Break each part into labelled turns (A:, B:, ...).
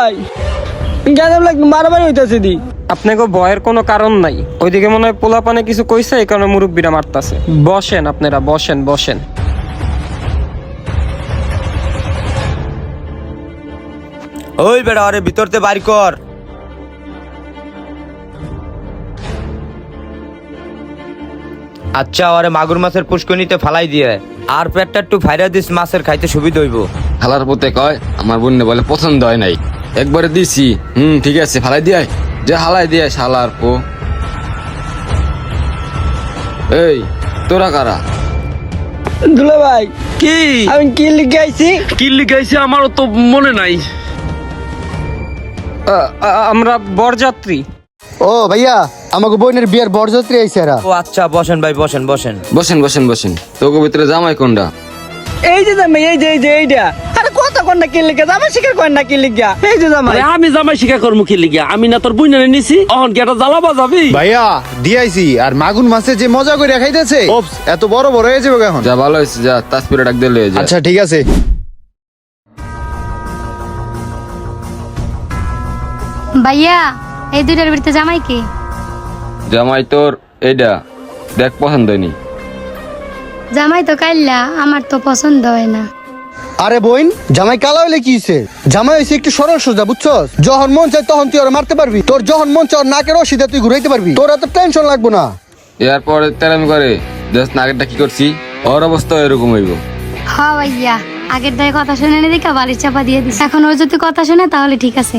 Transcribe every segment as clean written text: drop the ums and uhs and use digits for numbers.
A: ভাই গেলাম লাগ মারামারি হইতাছে দি।
B: আপনাকে ভয়ের কোনো কারণ নাই, ওইদিকে মনে হয় পোলা পানে কিছু কইছে, এই কারণে মুরব্বীরা মারতাছে। বসেন আপনারা, বসেন বসেন।
C: ওই বেড়া আরে ভিতরতে বাড়ি কর। আচ্ছা আরে মাগুর মাছের পুষ্কনিতে ফালাই দিয়ে আর পেটটা একটু ফাইরা দিস, মাছের খাইতে সুবিধা হইব।
D: হালার পথে কয় আমার বোন বলে পছন্দ হয় নাই, একবারে দিছি। ঠিক আছে ফালাই দিয়ে যে হালাই দিয়ে শালার পো। এই তোরা কারা?
A: দুলা ভাই
E: কি
A: আমি কি লিখে আইছি?
E: কি লিখাইছে আমারও তো মনে নাই।
B: আমরা বরযাত্রী।
F: ও ভাইয়া আমাকে বোনের বিয়ের বরযাত্রী আইছে এরা।
C: ও আচ্ছা বসেন ভাই, বসেন বসেন।
D: বসেন বসেন বসেন। তোকে ভিতরে জামাই কোনটা?
A: এই যে জামাই, এই যে এইটা। আরে কথা কোন না কি লিখে জামাই শিকার কোন না কি লিখা? এই যে জামাই।
E: আরে আমি জামাই শিখা করবো কি লিগা? আমি না তোর বুইনারে নিছি, অহন কি এটা জ্বালাবা যাবি?
G: ভাইয়া দিয়াইছি আর মাগুন মাছে যে মজা করে খাইতেছে এত বড় বড় হয়ে যাবে এখন।
D: যা ভালো হয়েছে, যা তাসপিরে ডাক দিলে যা।
G: আচ্ছা ঠিক আছে।
H: ভাইয়া এই দুইটার ভিতরে জামাই কি?
D: জামাই তোর এইটা দেখ পছন্দ হয়নি।
H: জামাই তো কাইল্লা, আমার তো পছন্দ হয় না।
F: আরে বোন জামাই কালা হইলে কি হইছে? জামাই হইছে একটু সরল সোজা, বুঝছস? যখন মন চাই তখন তুই ওরা মারতে পারবি, তোর যখন মন চাই ওর নাকের রশিদে তুই ঘুরাইতে পারবি, তোর এত টেনশন লাগবো না।
D: এরপরে তেরামি করে দেখ না আগেরটা কি করছি, ওর অবস্থা এরকম হইব।
H: হ ভাইয়া, আগের দায় কথা শুনে নে দেখা বাড়ির চাপা দিয়ে দিস। এখন ও যদি কথা শুনে তাহলে ঠিক আছে।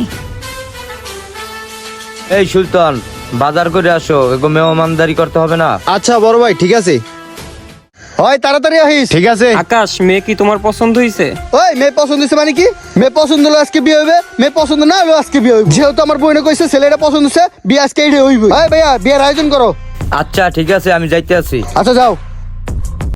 C: এই সুলতান বাজার করে আসো, এগো মেহমানদারি করতে হবে না?
G: আচ্ছা বড় ভাই ঠিক আছে।
F: হয় তাড়াতাড়ি আহিস।
G: ঠিক আছে।
B: আকাশ, মেয়ে কি তোমার পছন্দ হয়েছে?
F: ওই মেয়ে পছন্দ হইছে মানে কি? মেয়ে পছন্দ হলো আজকে বিয়ে হইবে, মেয়ে পছন্দ না হলো আজকে বিয়ে হইবে। যেহেতু আমার বোনে কইছে ছেলেটা পছন্দ হইছে, বিয়ে আজকে এইটাই হইবে। এই ভাইয়া বিয়ের আয়োজন করো।
C: আচ্ছা ঠিক আছে, আমি যাইতে আছি।
F: আচ্ছা যাও।